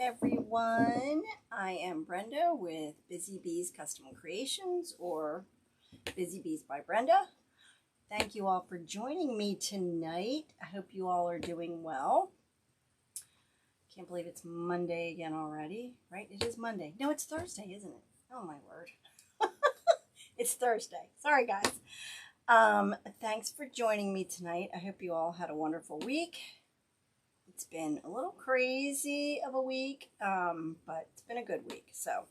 everyone. I am Brenda with Busy Bees Custom Creations, or Busy Bees by Brenda. Thank you all for joining me tonight. I hope you all are doing well. Can't believe it's Monday again already, right? It is Monday. No, it's Thursday, isn't it? Oh my word. It's Thursday. Sorry, guys. Thanks for joining me tonight. I hope you all had a wonderful week. It's been a little crazy of a week, but it's been a good week. So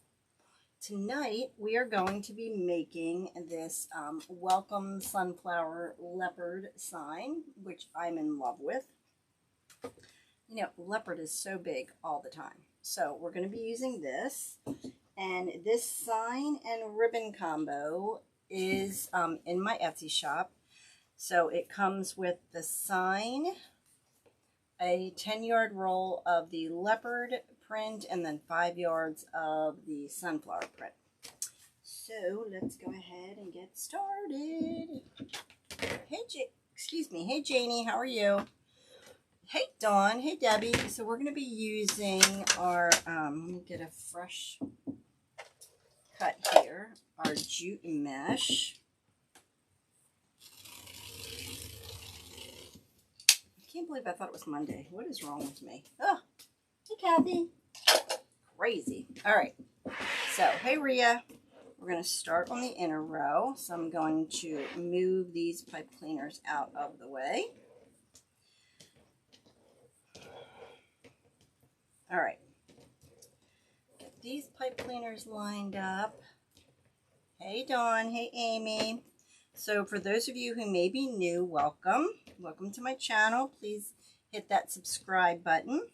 tonight we are going to be making this welcome sunflower leopard sign, which I'm in love with. You know, leopard is so big all the time. So we're going to be using this, and this sign and ribbon combo is in my Etsy shop. So it comes with the sign, a 10-yard roll of the leopard print, and then 5 yards of the sunflower print. So let's go ahead and get started. Hey Janie, how are you? Hey Dawn, hey Debbie. So we're going to be using our, let me get a fresh cut here, our jute mesh. I can't believe I thought it was Monday. What is wrong with me? Oh, hey Kathy. Crazy. All right. So, hey Rhea. We're going to start on the inner row. So I'm going to move these pipe cleaners out of the way. All right. Get these pipe cleaners lined up. Hey Dawn. Hey Amy. So for those of you who may be new, welcome. Welcome to my channel. Please hit that subscribe button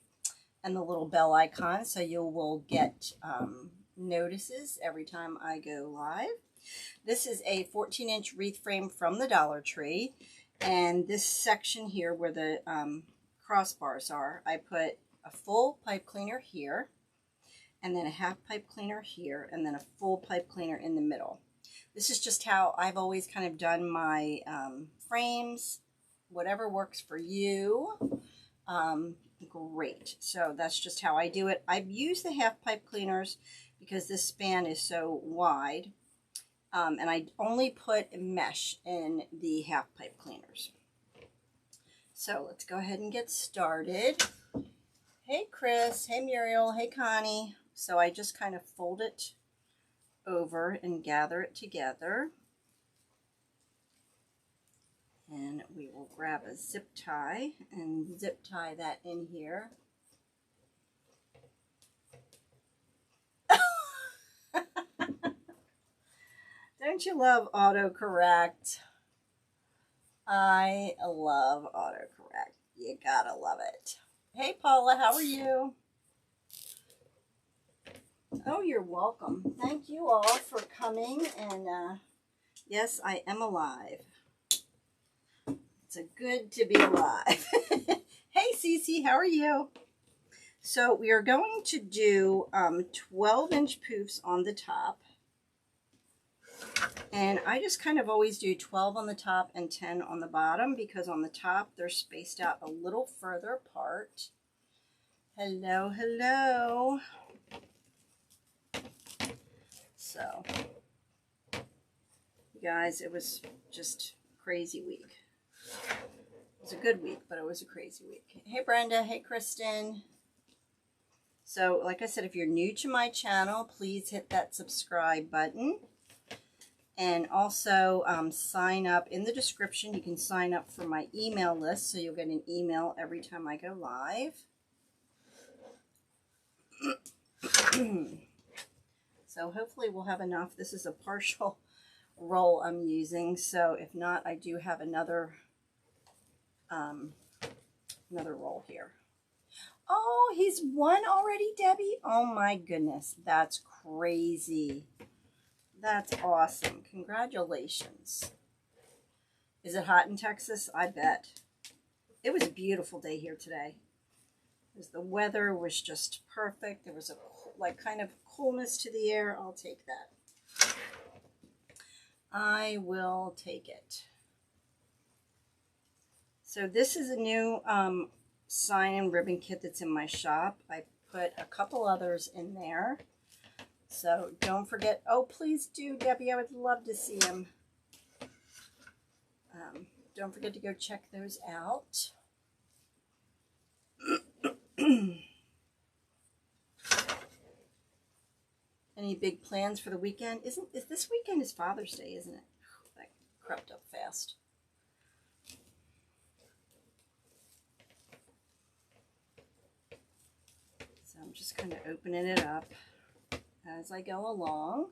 and the little bell icon so you will get notices every time I go live. This is a 14-inch wreath frame from the Dollar Tree. And this section here where the crossbars are, I put a full pipe cleaner here, and then a half pipe cleaner here, and then a full pipe cleaner in the middle. This is just how I've always kind of done my frames. Whatever works for you, great. So that's just how I do it. I've used the half pipe cleaners because this span is so wide, and I only put mesh in the half pipe cleaners. So let's go ahead and get started. Hey Chris, hey Muriel, hey Connie. So I just kind of fold it over and gather it together, and we will grab a zip tie and zip tie that in here. Don't you love autocorrect? I love autocorrect. You gotta love it. Hey Paula, how are you? Oh, you're welcome. Thank you all for coming, and yes, I am alive. It's a good to be alive. Hey Cece, how are you? So we are going to do 12-inch poofs on the top, and I just kind of always do 12 on the top and 10 on the bottom, because on the top they're spaced out a little further apart. Hello, hello. So, you guys, it was just a crazy week. It was a good week, but it was a crazy week. Hey, Brenda. Hey, Kristen. So, like I said, if you're new to my channel, please hit that subscribe button. And also sign up in the description. You can sign up for my email list, so you'll get an email every time I go live. So hopefully we'll have enough. This is a partial roll I'm using, so if not, I do have another roll here. Oh, he's won already, Debbie? Oh my goodness, that's crazy. That's awesome. Congratulations. Is it hot in Texas? I bet. It was a beautiful day here today. The weather was just perfect. There was a kind of coolness to the air. I'll take that. I will take it. So this is a new sign and ribbon kit that's in my shop. I put a couple others in there. So don't forget, oh, please do, Debbie, I would love to see them. Don't forget to go check those out. Any big plans for the weekend? Is this weekend is Father's Day, isn't it? That crept up fast. So I'm just kind of opening it up as I go along.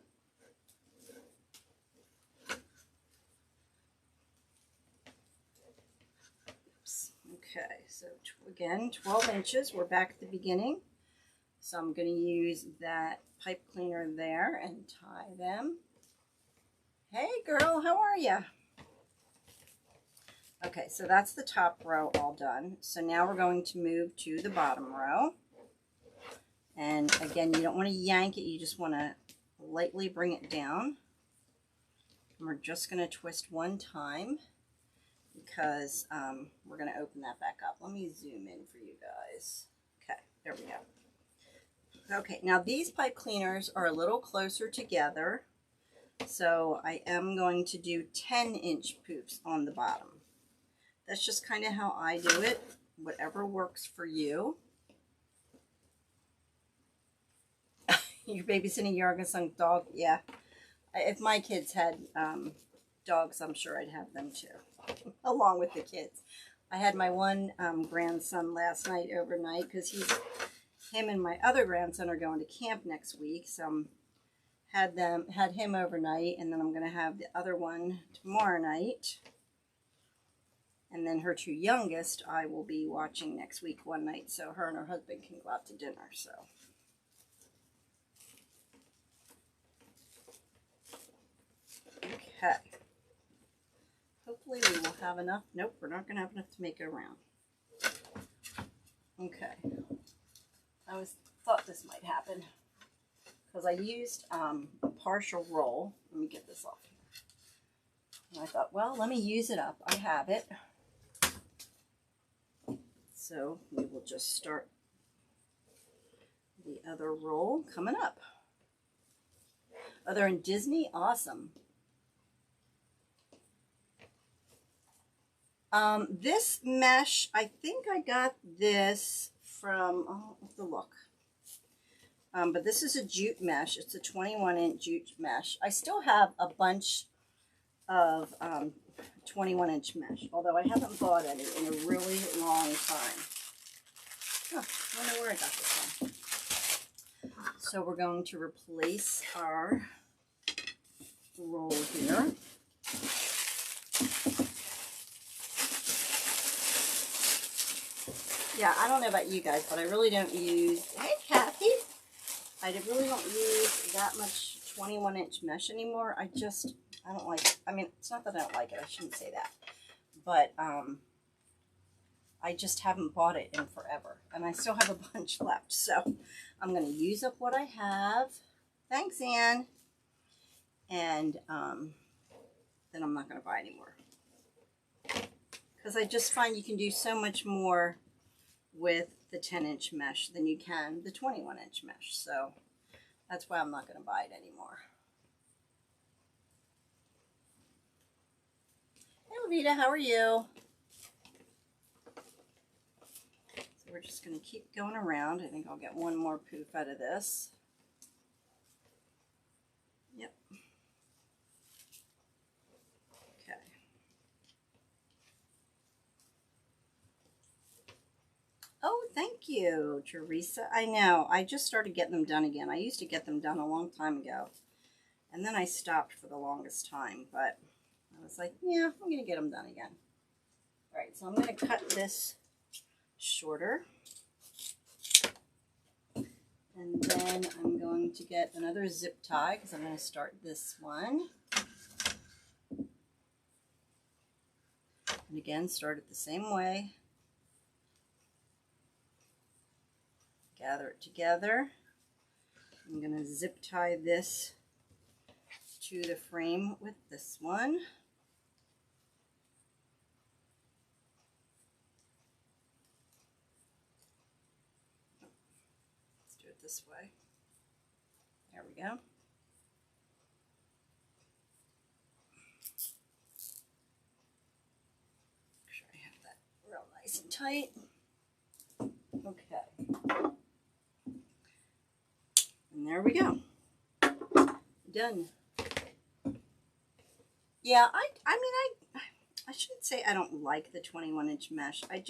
Oops. Okay, so again, 12 inches. We're back at the beginning. So I'm going to use that pipe cleaner there and tie them. Hey girl, how are you? Okay, so that's the top row all done. So now we're going to move to the bottom row. And again, you don't want to yank it, you just want to lightly bring it down. And we're just going to twist one time because we're going to open that back up. Let me zoom in for you guys. Okay, there we go. Okay, now these pipe cleaners are a little closer together, so I am going to do 10-inch poofs on the bottom. That's just kind of how I do it, whatever works for you. You're babysitting your youngest dog? Yeah. If my kids had dogs, I'm sure I'd have them too, along with the kids. I had my one grandson last night overnight because him and my other grandson are going to camp next week, so had him overnight, and then I'm going to have the other one tomorrow night, and then her two youngest I will be watching next week one night, so her and her husband can go out to dinner. So okay, hopefully we will have enough. Nope, we're not going to have enough to make it around. Okay. I thought this might happen because I used a partial roll. Let me get this off here. And I thought, well, let me use it up. I have it. So we will just start the other roll coming up. Oh, they're in Disney? Awesome. This mesh, I think I got this from, oh, I have to look. But this is a jute mesh. It's a 21-inch jute mesh. I still have a bunch of 21-inch mesh, although I haven't bought any in a really long time. Huh, I don't know where I got this from. So we're going to replace our roll here. Yeah, I don't know about you guys, but I really don't use, hey Kathy, I really don't use that much 21-inch mesh anymore. I don't like it. I mean, it's not that I don't like it, I shouldn't say that, but I just haven't bought it in forever, and I still have a bunch left, so I'm going to use up what I have. Thanks, Ann. And then I'm not going to buy any more, because I just find you can do so much more with the 10-inch mesh than you can the 21-inch mesh, so that's why I'm not going to buy it anymore. Hey Lavita, how are you? So we're just going to keep going around. I think I'll get one more poof out of this. Yep. Okay. Oh, thank you, Teresa. I know. I just started getting them done again. I used to get them done a long time ago, and then I stopped for the longest time, but I was like, yeah, I'm going to get them done again. All right, so I'm going to cut this shorter, and then I'm going to get another zip tie because I'm going to start this one. And again, start it the same way. Gather it together. I'm going to zip tie this to the frame with this one. this way. There we go. Make sure I have that real nice and tight. Okay. And there we go. Done. Yeah, I mean, I shouldn't say I don't like the 21-inch mesh. I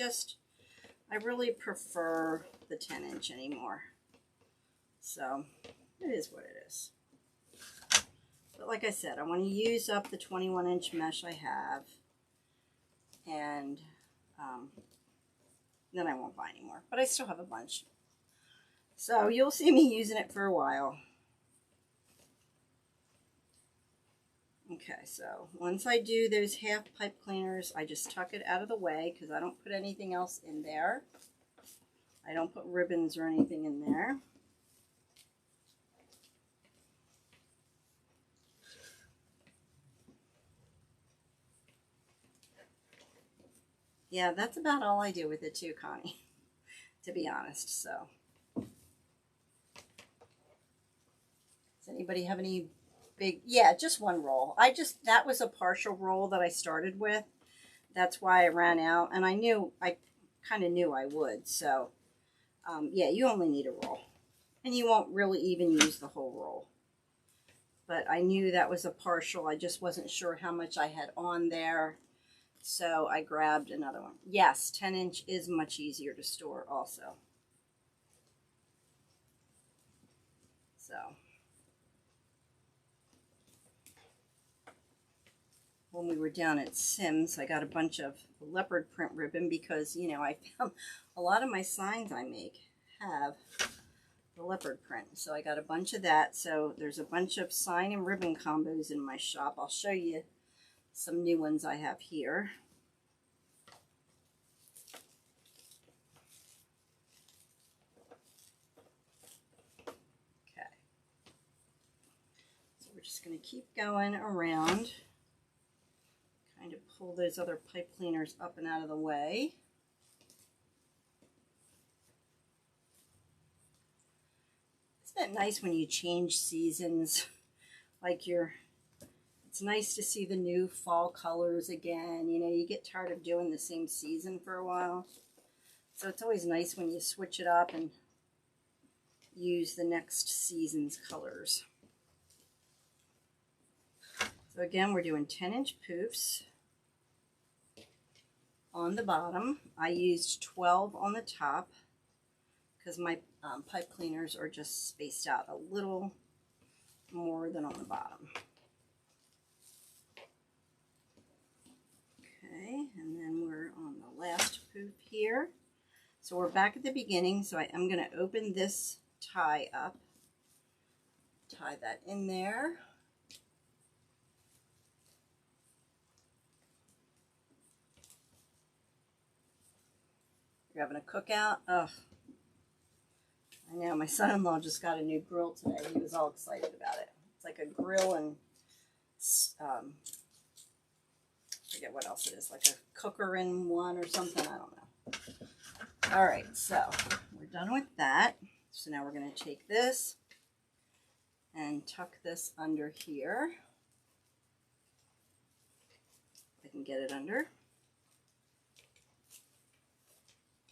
really prefer the 10-inch anymore. So, it is what it is. But like I said, I want to use up the 21-inch mesh I have. And then I won't buy any more. But I still have a bunch. So, you'll see me using it for a while. Okay, so once I do those half pipe cleaners, I just tuck it out of the way because I don't put anything else in there. I don't put ribbons or anything in there. Yeah, that's about all I do with it too, Connie, to be honest. So, does anybody have any big? Yeah, just one roll. That was a partial roll that I started with. That's why I ran out, and I kind of knew I would. So, yeah, you only need a roll, and you won't really even use the whole roll. But I knew that was a partial. I just wasn't sure how much I had on there. So I grabbed another one. Yes, 10-inch is much easier to store also. So. When we were down at Sims, I got a bunch of leopard print ribbon because, you know, I found a lot of my signs I make have the leopard print. So I got a bunch of that. So there's a bunch of sign and ribbon combos in my shop. I'll show you some new ones I have here. Okay. So we're just going to keep going around. Kind of pull those other pipe cleaners up and out of the way. Isn't it nice when you change seasons? Like it's nice to see the new fall colors again. You know, you get tired of doing the same season for a while. So it's always nice when you switch it up and use the next season's colors. So again, we're doing 10-inch poofs on the bottom. I used 12 on the top because my pipe cleaners are just spaced out a little more than on the bottom. Okay, and then we're on the last poof here. So we're back at the beginning, so I'm going to open this tie up, tie that in there. You're having a cookout? Ugh. I know, my son-in-law just got a new grill today. He was all excited about it. It's like a grill and, I forget what else it is, like a cooker in one or something, I don't know. All right, so we're done with that. So now we're going to take this and tuck this under here. If I can get it under.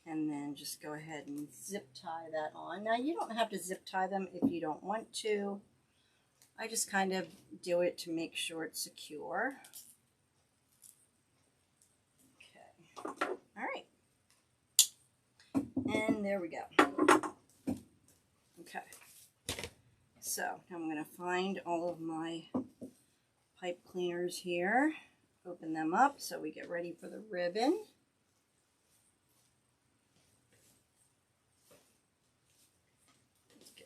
And then just go ahead and zip tie that on. Now you don't have to zip tie them if you don't want to. I just kind of do it to make sure it's secure. Okay, all right. And there we go. Okay, so now I'm going to find all of my pipe cleaners here, open them up so we get ready for the ribbon.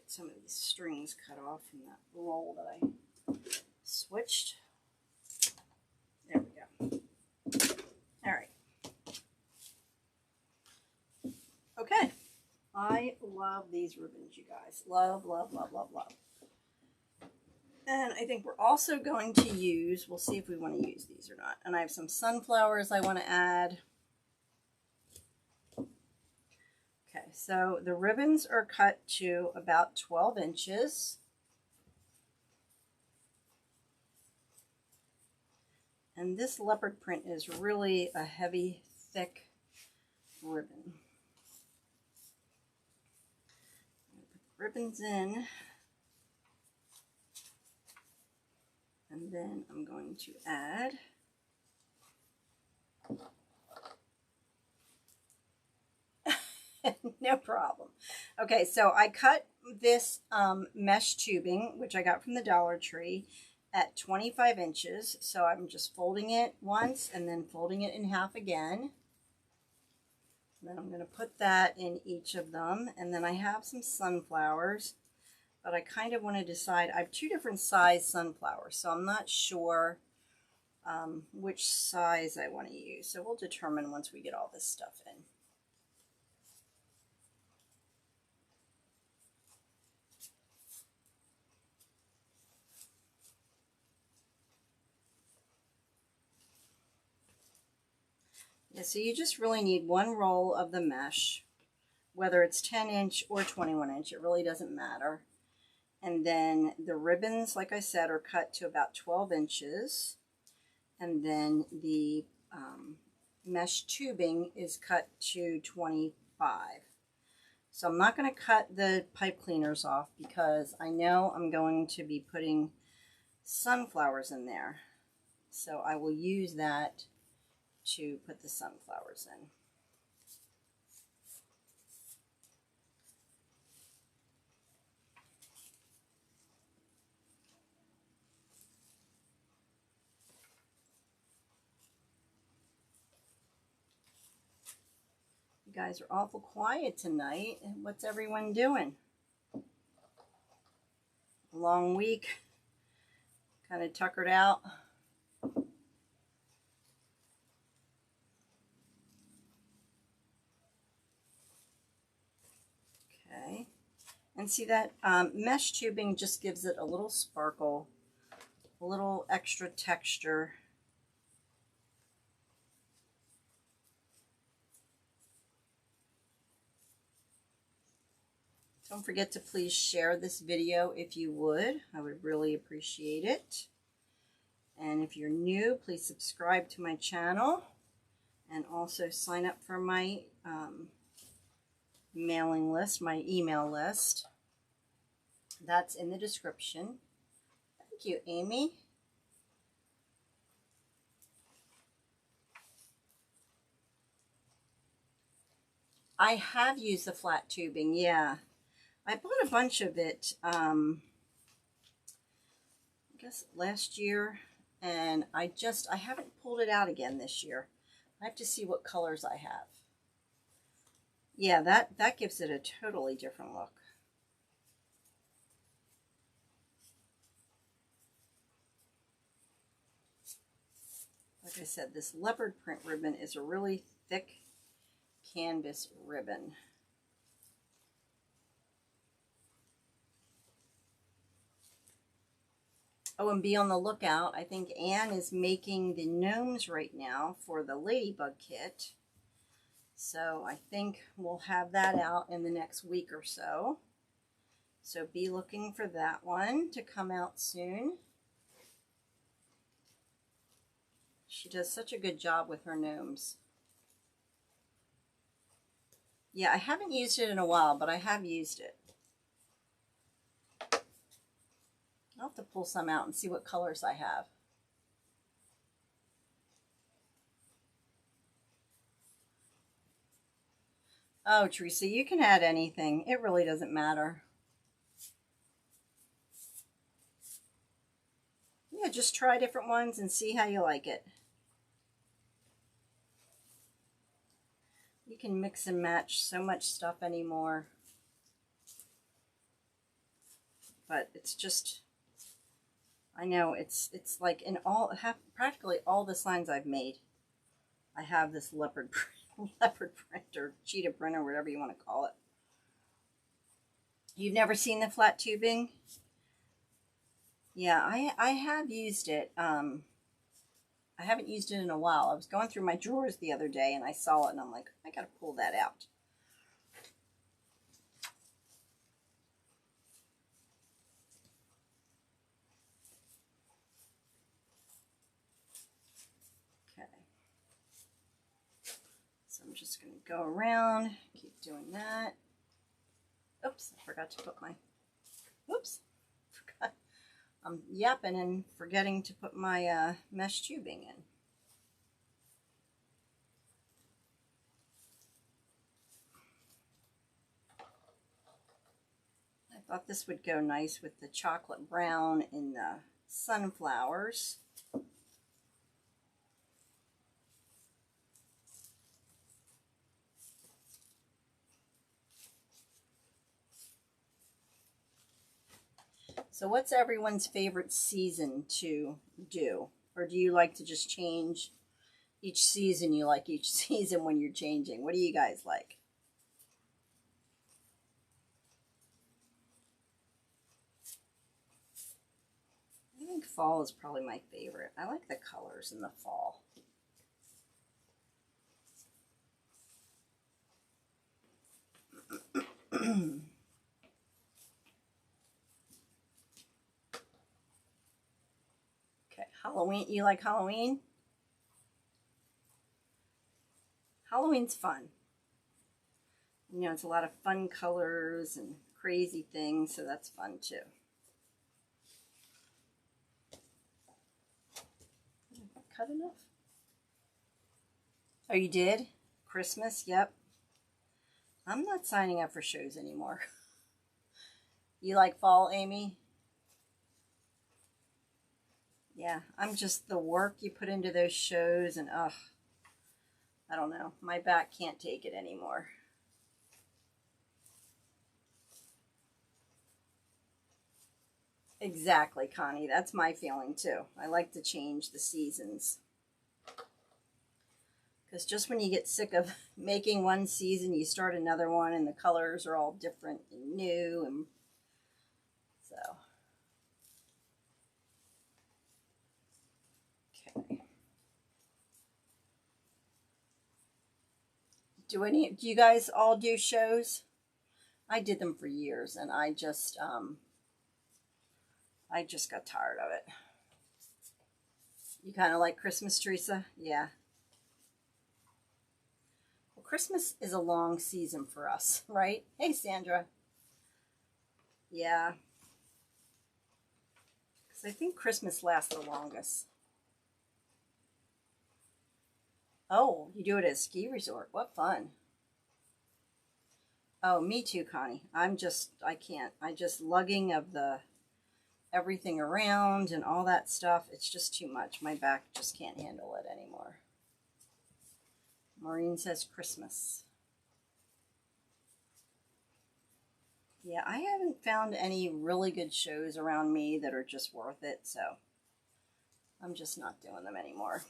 Some of these strings cut off from that roll that I switched. There we go. All right. Okay. I love these ribbons, you guys. Love, love, love, love, love. And I think we're also going to use, we'll see if we want to use these or not. And I have some sunflowers I want to add. Okay, so the ribbons are cut to about 12 inches. And this leopard print is really a heavy, thick ribbon. Put the ribbons in. And then I'm going to add no problem. Okay, so I cut this mesh tubing, which I got from the Dollar Tree, at 25 inches. So I'm just folding it once and then folding it in half again. And then I'm going to put that in each of them. And then I have some sunflowers, but I kind of want to decide. I have two different size sunflowers, so I'm not sure which size I want to use. So we'll determine once we get all this stuff in. Yeah, so you just really need one roll of the mesh, whether it's 10 inch or 21 inch, it really doesn't matter. And then the ribbons, like I said, are cut to about 12 inches. And then the mesh tubing is cut to 25. So I'm not going to cut the pipe cleaners off because I know I'm going to be putting sunflowers in there. So I will use that to put the sunflowers in. You guys are awful quiet tonight. What's everyone doing? Long week, kind of tuckered out. Okay, and see that mesh tubing just gives it a little sparkle, a little extra texture. Don't forget to please share this video if you would. I would really appreciate it. And if you're new, please subscribe to my channel and also sign up for my mailing list, my email list. That's in the description. Thank you, Amy. I have used the flat tubing, yeah. I bought a bunch of it, I guess last year, and I haven't pulled it out again this year. I have to see what colors I have. Yeah, that gives it a totally different look. Like I said, this leopard print ribbon is a really thick canvas ribbon. Oh, and be on the lookout. I think Anne is making the gnomes right now for the ladybug kit. So I think we'll have that out in the next week or so. So be looking for that one to come out soon. She does such a good job with her gnomes. Yeah, I haven't used it in a while, but I have used it. I'll have to pull some out and see what colors I have. Oh, Teresa, you can add anything. It really doesn't matter. Yeah, just try different ones and see how you like it. You can mix and match so much stuff anymore. But it's just, I know it's like in practically all the signs I've made, I have this leopard print or cheetah print or whatever you want to call it. You've never seen the flat tubing? Yeah, I have used it. I haven't used it in a while. I was going through my drawers the other day and I saw it and I'm like, I gotta pull that out. go around, keep doing that. Oops, I forgot to put my, whoops, forgot. I'm yapping and forgetting to put my mesh tubing in. I thought this would go nice with the chocolate brown in the sunflowers. So what's everyone's favorite season to do? Or do you like to just change each season? You like each season when you're changing? What do you guys like? I think fall is probably my favorite. I like the colors in the fall. Okay, Halloween. You like Halloween? Halloween's fun. You know, it's a lot of fun colors and crazy things, so that's fun too. Cut enough? Oh, you did? Christmas? Yep. I'm not signing up for shows anymore. You like fall, Amy? Yeah, I'm just the work you put into those shows and ugh, I don't know. My back can't take it anymore. Exactly, Connie. That's my feeling too. I like to change the seasons. Because just when you get sick of making one season, you start another one and the colors are all different and new. And so, okay. Do you guys all do shows? I did them for years and I just got tired of it. You kind of like Christmas, Teresa? Yeah. Well, Christmas is a long season for us, right? Hey, Sandra. Yeah. Because I think Christmas lasts the longest. Oh, you do it at a ski resort. What fun. Oh, me too, Connie. I can't. I just lugging of the everything around and all that stuff. It's just too much. My back just can't handle it anymore. Maureen says Christmas. Yeah, I haven't found any really good shows around me that are just worth it, so I'm just not doing them anymore.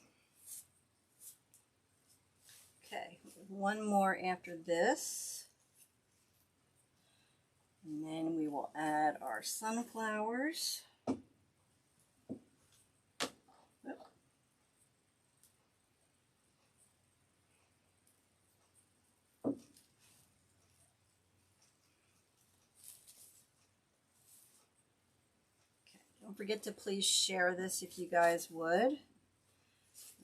Okay, one more after this. And then we will add our sunflowers. Don't forget to please share this if you guys would.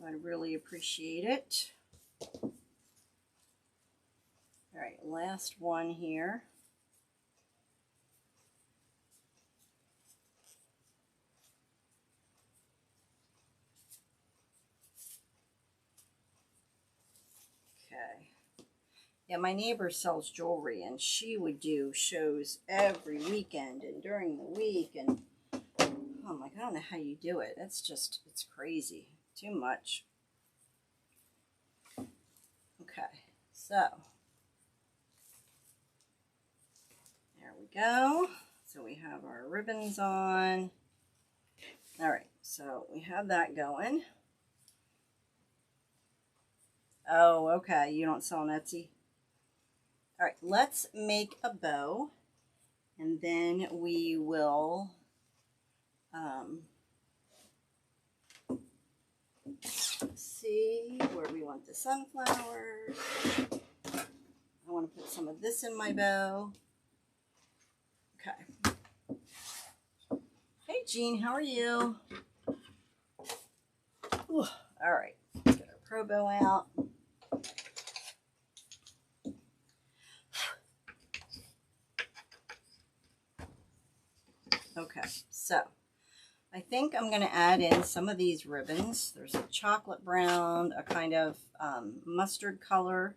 I'd really appreciate it. All right, last one here. Okay. Yeah, my neighbor sells jewelry and she would do shows every weekend and during the week and oh my God, I don't know how you do it. It's crazy. Too much. Okay, so there we go. So we have our ribbons on. All right, so we have that going. Oh, okay, you don't sell on Etsy? All right, let's make a bow and then we will see where we want the sunflowers. I want to put some of this in my bow. Okay. Hey, Jean, how are you? Ooh, all right, let's get our Pro bow out. Okay, so I think I'm going to add in some of these ribbons. There's a chocolate brown, a kind of mustard color,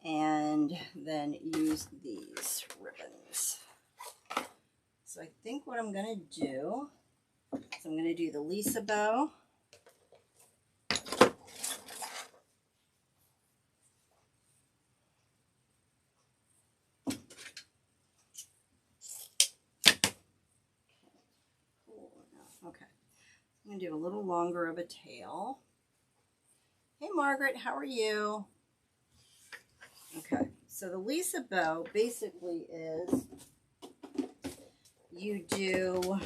and then use these ribbons. So I think what I'm going to do is I'm going to do the Lisa bow. Okay, I'm going to do a little longer of a tail. Hey Margaret, how are you? Okay, so the Lisa bow basically is you do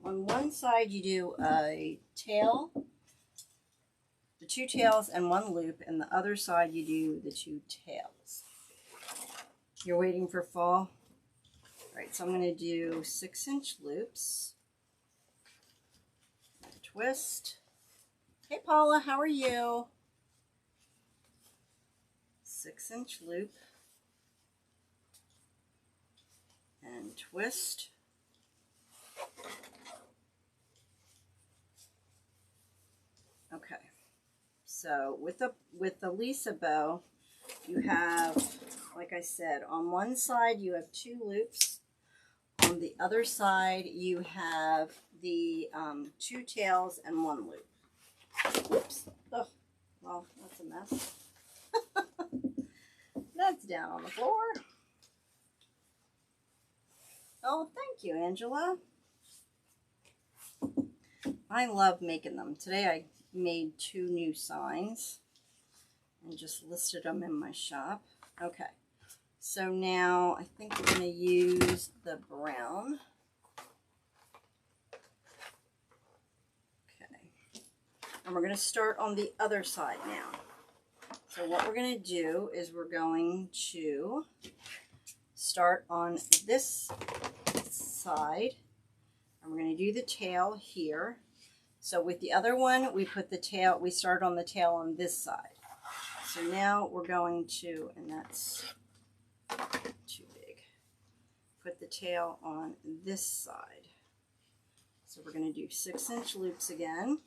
on one side you do a tail, the two tails and one loop, and the other side you do the two tails. You're waiting for fall? All right, so I'm going to do 6-inch loops. Twist. Hey Paula, how are you? 6-inch loop and twist. Okay, so with the Lisa bow, you have, like I said, on one side you have 2 loops. On the other side you have the 2 tails and 1 loop. Whoops. Oh, well, that's a mess. That's down on the floor. Oh, thank you, Angela. I love making them. Today I made 2 new signs and just listed them in my shop. Okay, so now I think we're going to use the brown. Okay, and we're going to start on the other side now. So what we're going to do is we're going to start on this side, and we're going to do the tail here. So with the other one, we put the tail, we start on the tail on this side. So now we're going to, and that's too big, put the tail on this side. So we're going to do 6-inch loops again.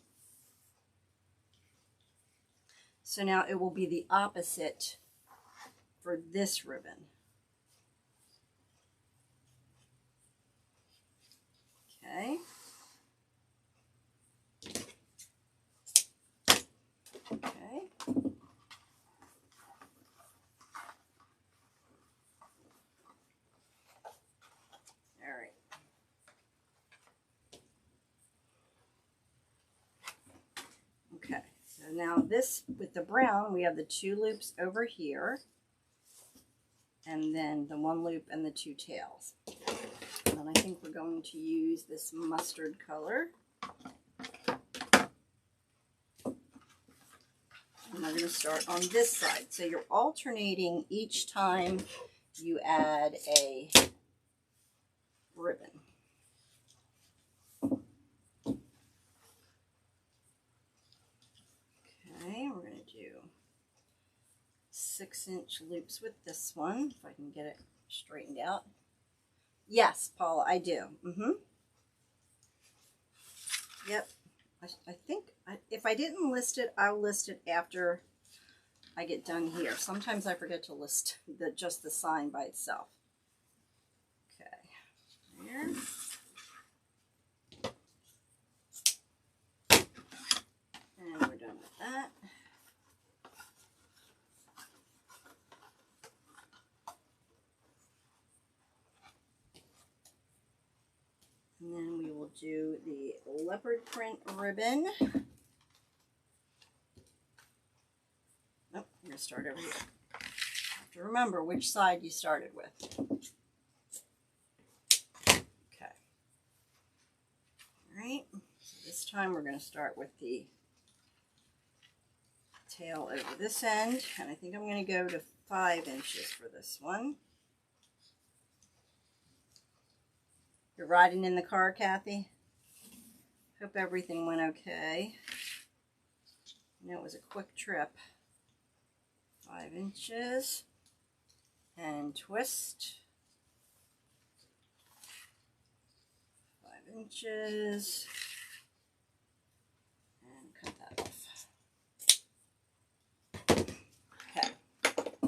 So now it will be the opposite for this ribbon. Okay. Okay. All right. Okay. So now this, with the brown, we have the 2 loops over here, and then the 1 loop and the 2 tails. And then I think we're going to use this mustard color. And we're going to start on this side. So you're alternating each time you add a ribbon. Okay, we're going to do 6-inch loops with this one, if I can get it straightened out. Yes, Paula, I do. Yep. I think if I didn't list it, I'll list it after I get done here. Sometimes I forget to list just the sign by itself. Okay, here. And we're done with that. And then we will do the leopard print ribbon. Nope, I'm going to start over here. You have to remember which side you started with. Okay. All right. So this time we're going to start with the tail over this end. And I think I'm going to go to 5 inches for this one. You're riding in the car, Kathy? Hope everything went okay. I know it was a quick trip. 5 inches. and twist. 5 inches. And cut that off. Okay.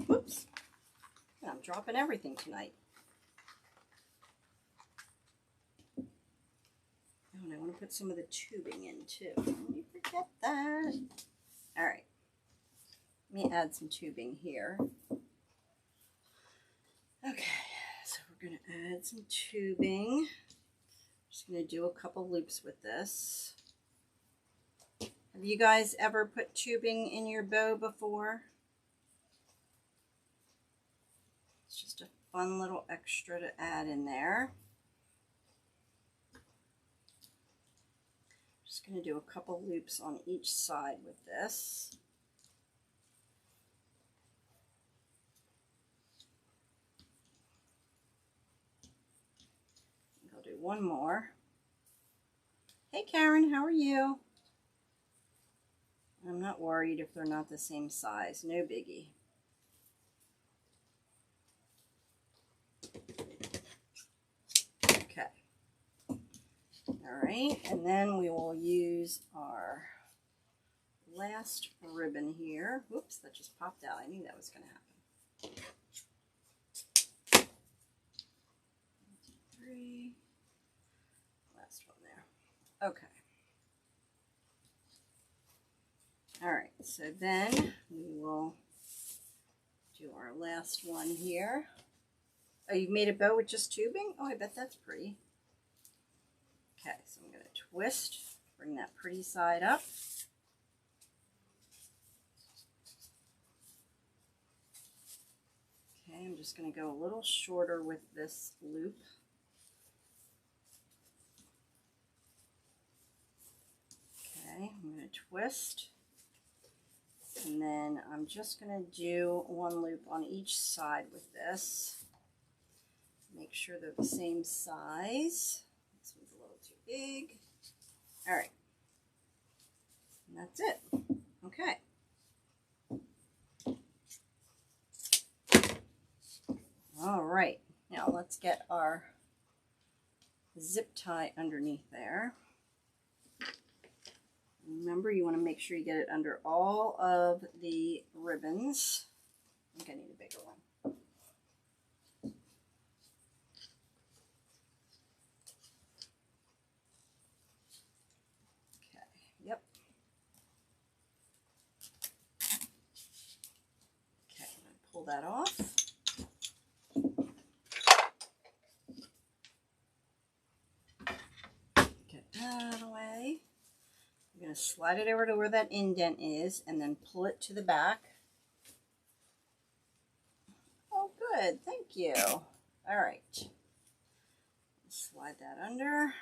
Whoops. I'm dropping everything tonight. Oh, and I want to put some of the tubing in too. Let me forget that. All right. Let me add some tubing here. Okay, so we're going to add some tubing. Just going to do a couple loops with this. Have you guys ever put tubing in your bow before? It's just a fun little extra to add in there. Just going to do a couple loops on each side with this. I'll do one more. Hey Karen, how are you? I'm not worried if they're not the same size, no biggie. Okay. All right, and then we will use our last ribbon here. Whoops, that just popped out. I knew that was going to happen. 3. Last one there. Okay. All right, so then we will do our last one here. Oh, you made a bow with just tubing? Oh, I bet that's pretty. Okay, so I'm going to twist, bring that pretty side up. Okay, I'm just going to go a little shorter with this loop. Okay, I'm going to twist. And then I'm just going to do one loop on each side with this. Make sure they're the same size. This one's a little too big. All right. And that's it. Okay. All right. Now let's get our zip tie underneath there. Remember, you want to make sure you get it under all of the ribbons. I think I need a bigger one. Okay, yep. Okay, I'm going to pull that off. Get that out of the way. I'm going to slide it over to where that indent is and then pull it to the back. Oh, good. Thank you. All right. Slide that under.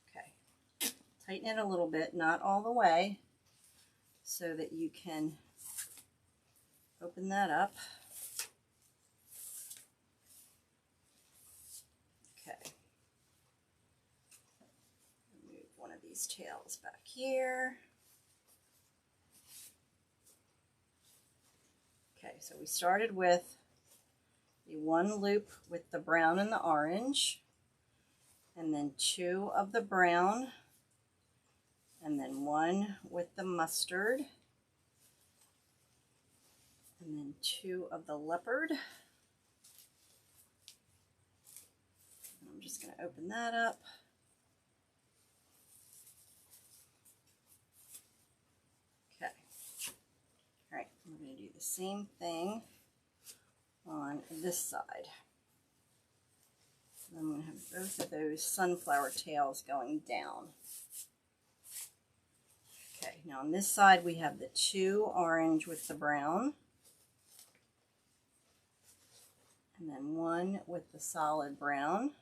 Okay. Tighten it a little bit, not all the way, so that you can open that up. Okay. Move one of these tails back here. Okay, so we started with the one loop with the brown and the orange, and then 2 of the brown, and then 1 with the mustard, and then 2 of the leopard. I'm just going to open that up. Okay. All right, we're going to do the same thing on this side. And I'm going to have both of those sunflower tails going down. Okay, now on this side we have the 2 orange with the brown, and then 1 with the solid brown,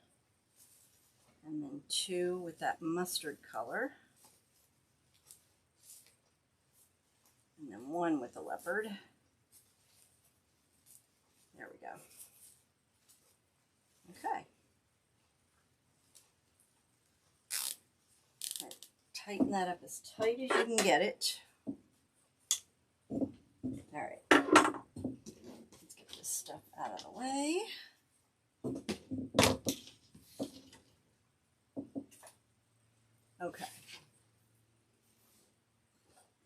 and then 2 with that mustard color, and then 1 with the leopard. There we go. Okay. Right. Tighten that up as tight as you can get it. stuff out of the way. Okay.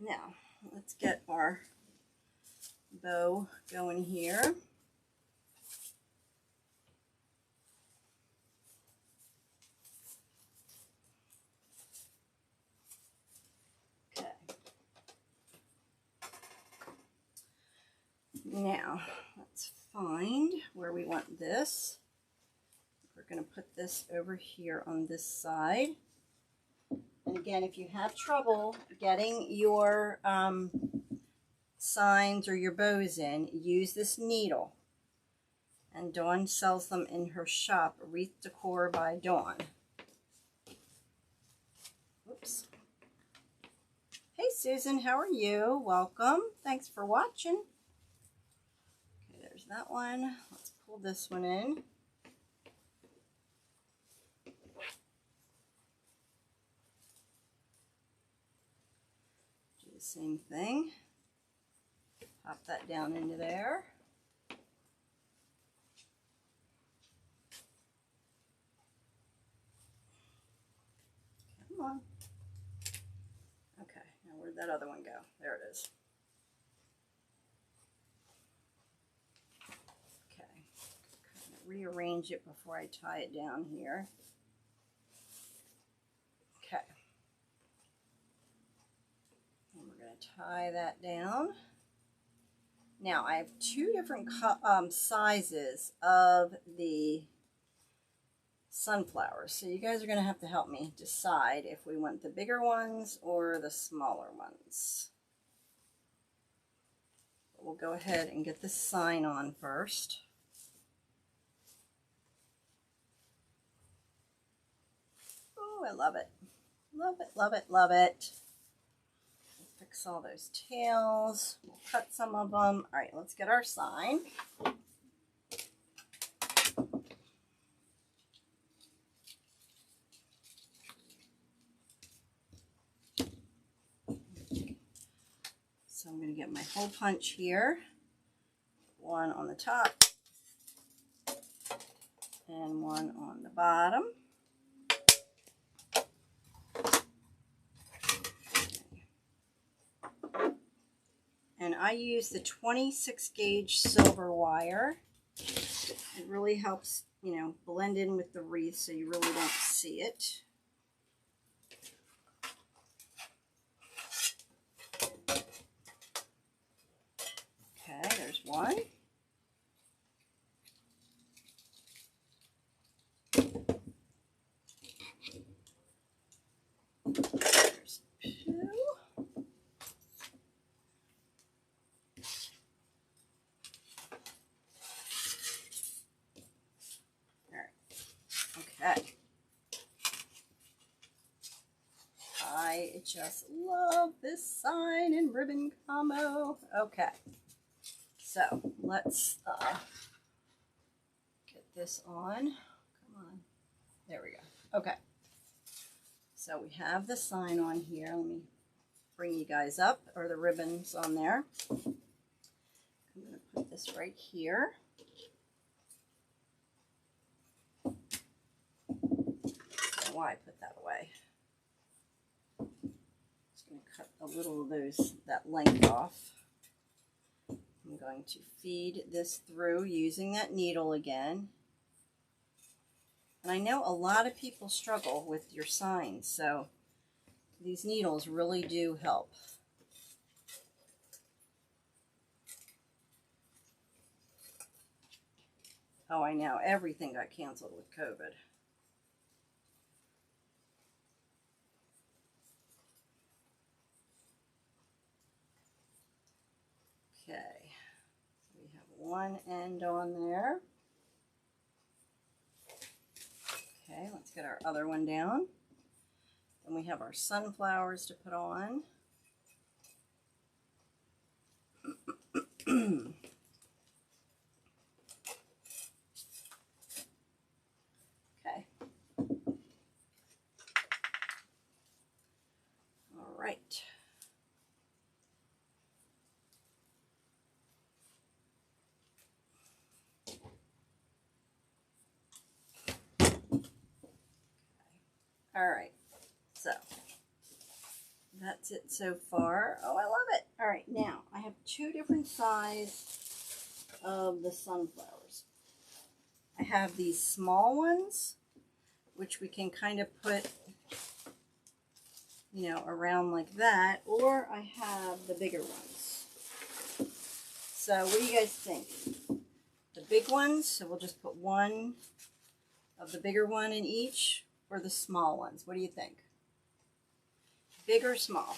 Now, let's get our bow going here. Okay. Now, let's find where we want this. We're going to put this over here on this side. And again, if you have trouble getting your signs or your bows in, use this needle. And Dawn sells them in her shop, Wreath Decor by Dawn. Oops. Hey Susan, how are you? Welcome. Thanks for watching. Okay, there's that one. Let's pull this one in. Do the same thing. Pop that down into there. Come on. Okay, now where'd that other one go? There it is. Okay, kind of rearrange it before I tie it down here. Okay. And we're going to tie that down. Now I have two different sizes of the sunflowers, so you guys are going to have to help me decide if we want the bigger ones or the smaller ones. But we'll go ahead and get the sign on first. Oh, I love it. Love it, love it, love it. Fix all those tails. We'll cut some of them. All right, let's get our sign. So I'm going to get my hole punch here. One on the top and one on the bottom. And I use the 26 gauge silver wire. It really helps, you know, blend in with the wreath so you really don't see it. Okay, there's one. There's two. Okay. I just love this sign and ribbon combo. Okay. So let's get this on. Come on. There we go. Okay. So we have the sign on here. Let me bring you guys up, or the ribbons on there. I'm going to put this right here. Why I put that away. Just going to cut a little of that length off. I'm going to feed this through using that needle again. And I know a lot of people struggle with your signs, so these needles really do help. Oh, I know, everything got canceled with COVID. Okay, so we have one end on there. Okay, let's get our other one down. Then we have our sunflowers to put on. Okay. All right. All right, so that's it so far. Oh, I love it. All right, now I have two different sizes of the sunflowers. I have these small ones, which we can kind of put, you know, around like that, or I have the bigger ones. So what do you guys think? The big ones, so we'll just put one of the bigger one in each, or the small ones? What do you think? Big or small?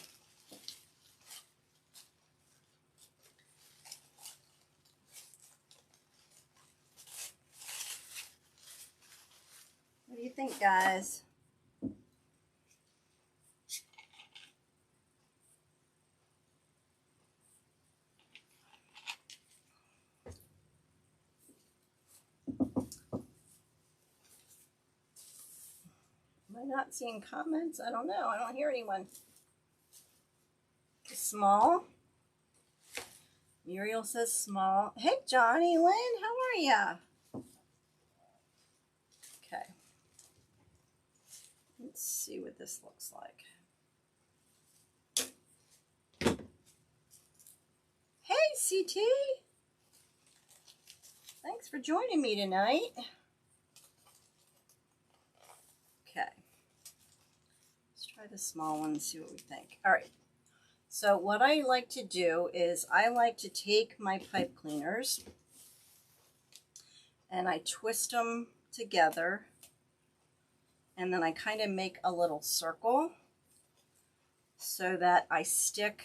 What do you think, guys? Am I not seeing comments? I don't know. I don't hear anyone. Small? Muriel says small. Hey, Johnny Lynn, how are ya? Okay. Let's see what this looks like. Hey, CT. Thanks for joining me tonight. Okay. Let's try the small one and see what we think. All right. So what I like to do is I like to take my pipe cleaners and I twist them together, and then I kind of make a little circle so that I stick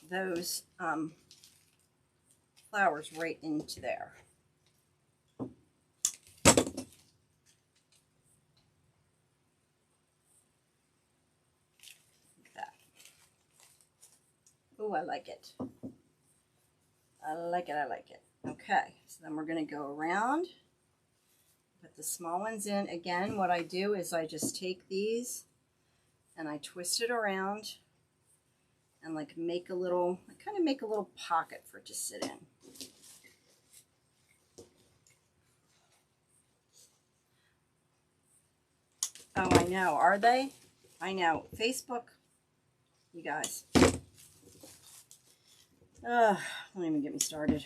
those flowers right into there. Oh, I like it. I like it. I like it. Okay, so then we're going to go around, put the small ones in. Again, what I do is I just take these and I twist it around and like make a little, I kind of make a little pocket for it to sit in. Oh, I know. Are they? I know. Facebook, you guys. Don't even get me started.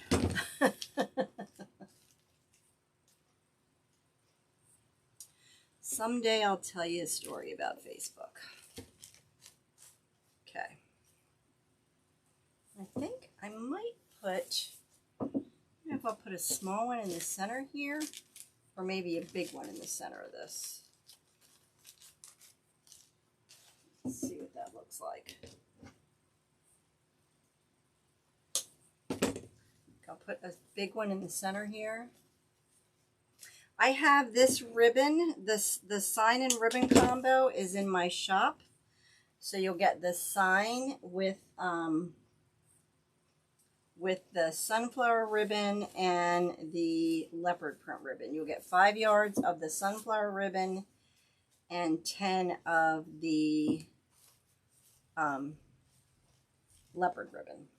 Someday I'll tell you a story about Facebook. Okay. I think I might put, I don't know if I'll put a small one in the center here, or maybe a big one in the center of this. Let's see what that looks like. I'll put a big one in the center here. I have this ribbon, the sign and ribbon combo is in my shop. So you'll get the sign with the sunflower ribbon and the leopard print ribbon. You'll get 5 yards of the sunflower ribbon and 10 of the leopard ribbon.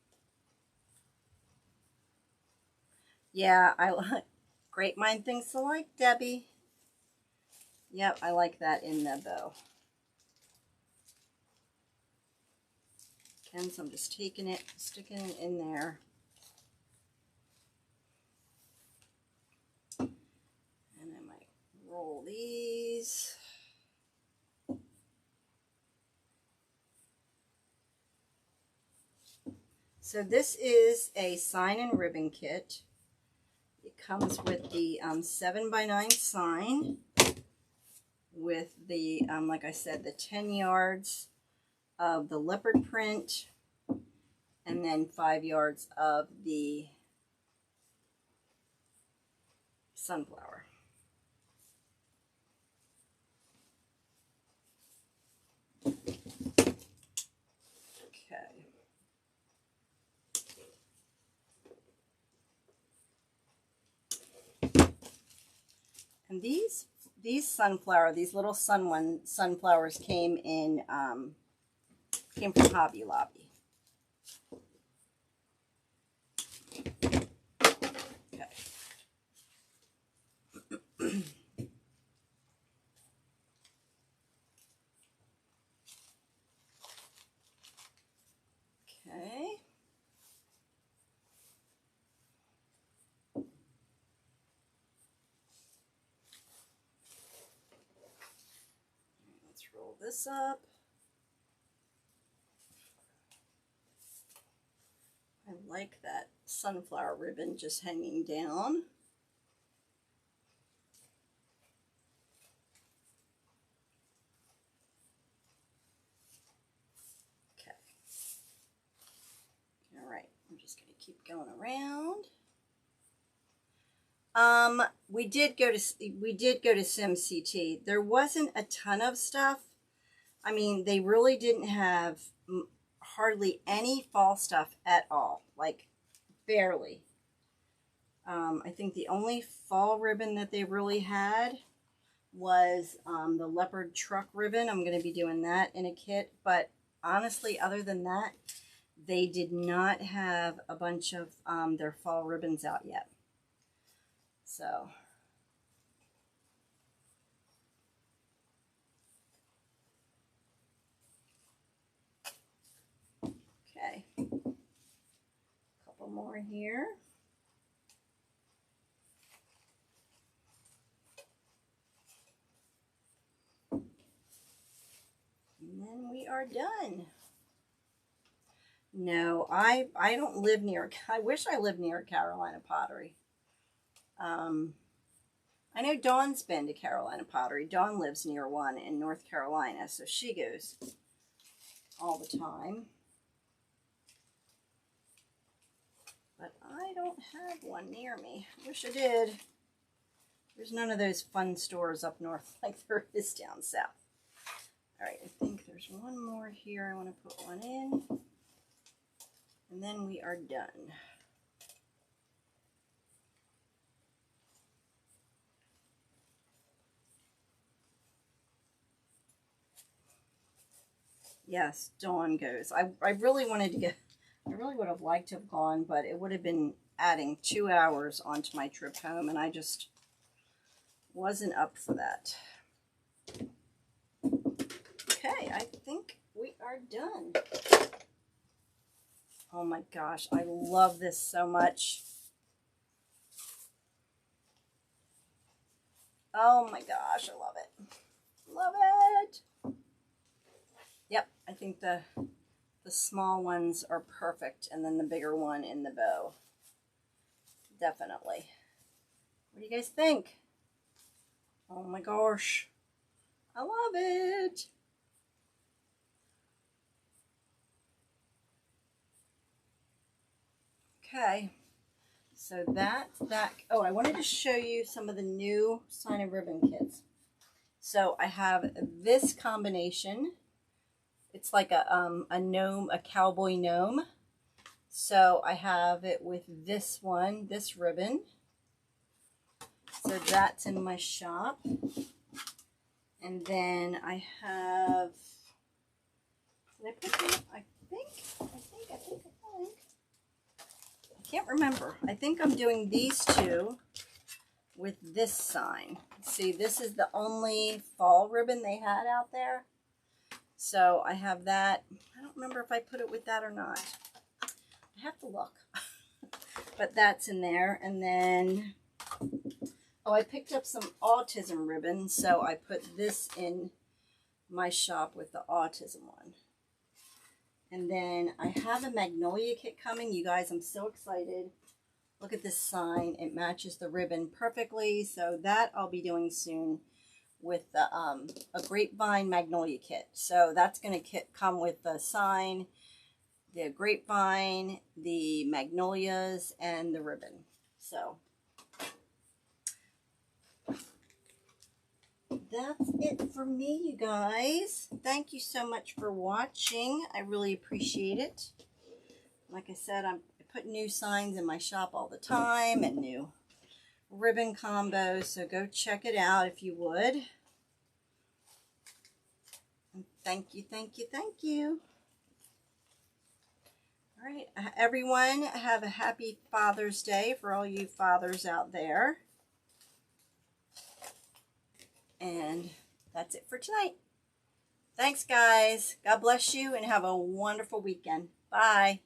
Yeah, I like great mind things alike, Debbie. Yep, I like that in the bow. Okay, so I'm just taking it, sticking it in there. And I might roll these. So this is a sign and ribbon kit. It comes with the 7x9 sign with the, like I said, the 10 yards of the leopard print and then 5 yards of the sunflower. And these little sunflowers came from Hobby Lobby. Okay. this up. I like that sunflower ribbon just hanging down. Okay. All right, I'm just going to keep going around. We did go to SimCT. There wasn't a ton of stuff. I mean, they really didn't have hardly any fall stuff at all, like barely. I think the only fall ribbon that they really had was the Leopard truck ribbon. I'm going to be doing that in a kit, but honestly, other than that, they did not have a bunch of their fall ribbons out yet. So okay, a couple more here. And then we are done. No, I don't live near, I wish I lived near Carolina Pottery. I know Dawn's been to Carolina Pottery. Dawn lives near one in North Carolina, so she goes all the time. But I don't have one near me. Wish I did. There's none of those fun stores up north like there is down south. All right, I think there's one more here. I want to put one in. And then we are done. Yes, Dawn goes. I really wanted to get, I really would have liked to have gone, but it would have been adding 2 hours onto my trip home, and I just wasn't up for that. Okay, I think we are done. Oh my gosh, I love this so much. Oh my gosh, I love it. Love it. Yep, I think the small ones are perfect, and then the bigger one in the bow. Definitely. What do you guys think? Oh my gosh. I love it. Okay. So that's that. Oh, I wanted to show you some of the new sign and ribbon kits. So I have this combination. It's like a gnome, a cowboy gnome. So I have it with this one, this ribbon. So that's in my shop. And then I have, did I put them? I can't remember. I think I'm doing these two with this sign. See, this is the only fall ribbon they had out there. So I have that. I don't remember if I put it with that or not. I have to look. But that's in there. And then, oh, I picked up some autism ribbon. So I put this in my shop with the autism one. And then I have a magnolia kit coming. You guys, I'm so excited. Look at this sign. It matches the ribbon perfectly. So that I'll be doing soon with the, a grapevine magnolia kit. So that's going to come with the sign, the grapevine, the magnolias, and the ribbon. So that's it for me, you guys. Thank you so much for watching. I really appreciate it. Like I said, I put new signs in my shop all the time and new ribbon combos, so go check it out if you would. And thank you, thank you, thank you. All right, everyone, have a happy Father's Day for all you fathers out there. And that's it for tonight. Thanks, guys. God bless you and have a wonderful weekend. Bye.